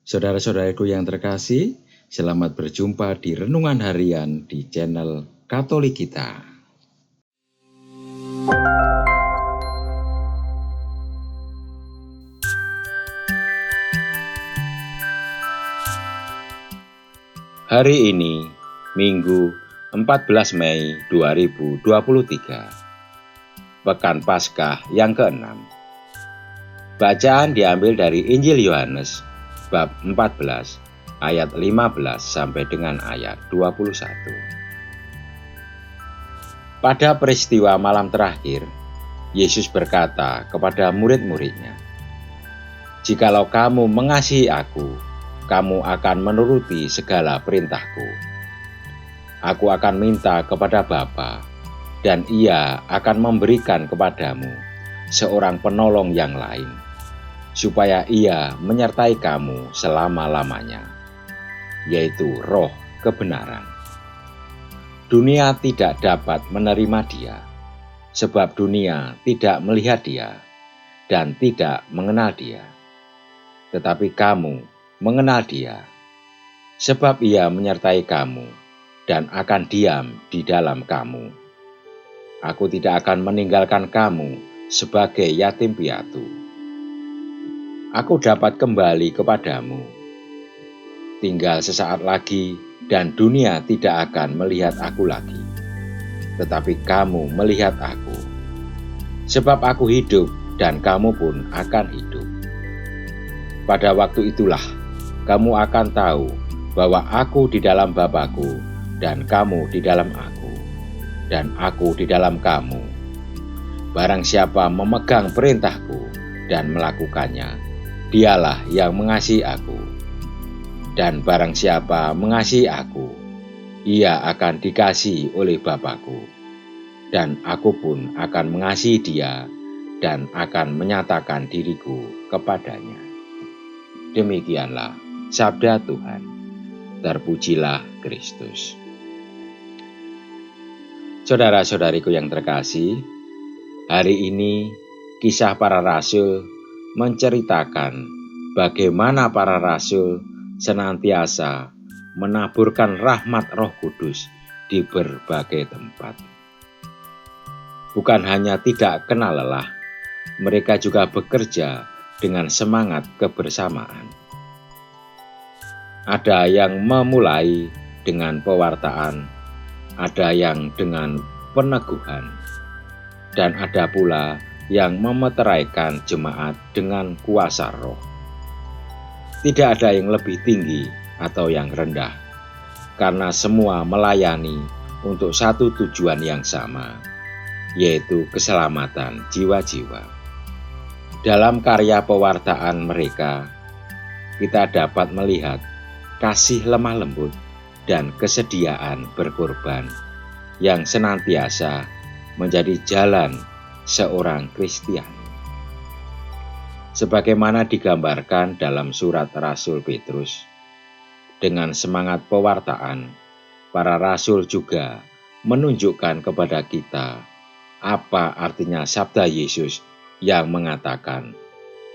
Saudara-saudaraku yang terkasih, selamat berjumpa di Renungan Harian di channel Katolik kita. Hari ini, Minggu 14 Mei 2023, Pekan Paskah yang ke-6. Bacaan diambil dari Injil Yohanes bab 14 ayat 15 sampai dengan ayat 21. Pada peristiwa malam terakhir, Yesus berkata kepada murid-muridnya, "Jikalau kamu mengasihi aku, kamu akan menuruti segala perintahku. Aku akan minta kepada Bapa, dan Ia akan memberikan kepadamu seorang penolong yang lain, supaya Ia menyertai kamu selama-lamanya, yaitu Roh kebenaran. Dunia tidak dapat menerima Dia, sebab dunia tidak melihat Dia dan tidak mengenal Dia. Tetapi kamu mengenal Dia, sebab Ia menyertai kamu dan akan diam di dalam kamu. Aku tidak akan meninggalkan kamu sebagai yatim piatu. Aku dapat kembali kepadamu. Tinggal sesaat lagi dan dunia tidak akan melihat aku lagi, tetapi kamu melihat aku. Sebab aku hidup dan kamu pun akan hidup. Pada waktu itulah kamu akan tahu bahwa aku di dalam Bapa-Ku dan kamu di dalam aku, dan aku di dalam kamu. Barang siapa memegang perintahku dan melakukannya, dialah yang mengasihi aku. Dan barang siapa mengasihi aku, ia akan dikasihi oleh Bapa-Ku. Dan aku pun akan mengasihi dia dan akan menyatakan diriku kepadanya." Demikianlah sabda Tuhan. Terpujilah Kristus. Saudara-saudariku yang terkasih, hari ini kisah para rasul menceritakan bagaimana para rasul senantiasa menaburkan rahmat Roh Kudus di berbagai tempat. Bukan hanya tidak kenal lelah, mereka juga bekerja dengan semangat kebersamaan. Ada yang memulai dengan pewartaan, ada yang dengan peneguhan, dan ada pula yang memeteraikan jemaat dengan kuasa Roh. Tidak ada yang lebih tinggi atau yang rendah, karena semua melayani untuk satu tujuan yang sama, yaitu keselamatan jiwa-jiwa. Dalam karya pewartaan mereka, kita dapat melihat kasih lemah lembut dan kesediaan berkorban yang senantiasa menjadi jalan seorang Kristiani. Sebagaimana digambarkan dalam surat Rasul Petrus, dengan semangat pewartaan, para rasul juga menunjukkan kepada kita apa artinya sabda Yesus yang mengatakan,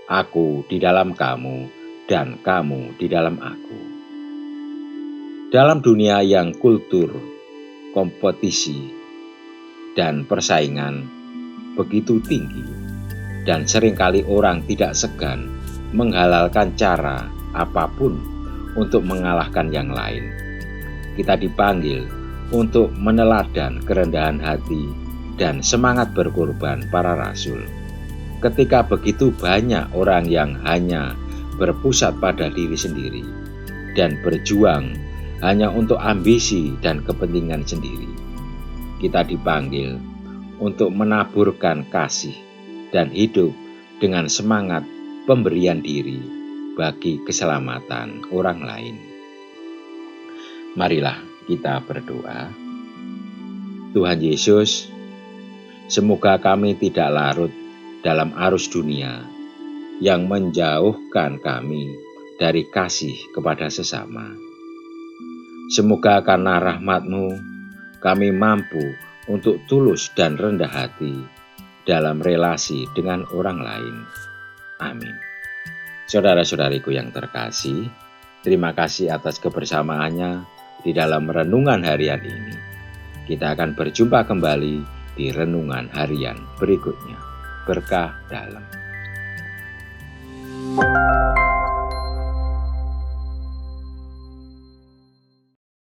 "Aku di dalam kamu dan kamu di dalam aku." Dalam dunia yang kultur, kompetisi, dan persaingan begitu tinggi, dan seringkali orang tidak segan menghalalkan cara apapun untuk mengalahkan yang lain, kita dipanggil untuk meneladan kerendahan hati dan semangat berkorban para rasul. Ketika begitu banyak orang yang hanya berpusat pada diri sendiri dan berjuang hanya untuk ambisi dan kepentingan sendiri, kita dipanggil untuk menaburkan kasih dan hidup dengan semangat pemberian diri bagi keselamatan orang lain. Marilah kita berdoa. Tuhan Yesus, semoga kami tidak larut dalam arus dunia yang menjauhkan kami dari kasih kepada sesama. Semoga karena rahmat-Mu kami mampu untuk tulus dan rendah hati dalam relasi dengan orang lain. Amin. Saudara-saudariku yang terkasih, terima kasih atas kebersamaannya di dalam renungan harian ini. Kita akan berjumpa kembali di renungan harian berikutnya. Berkah dalam.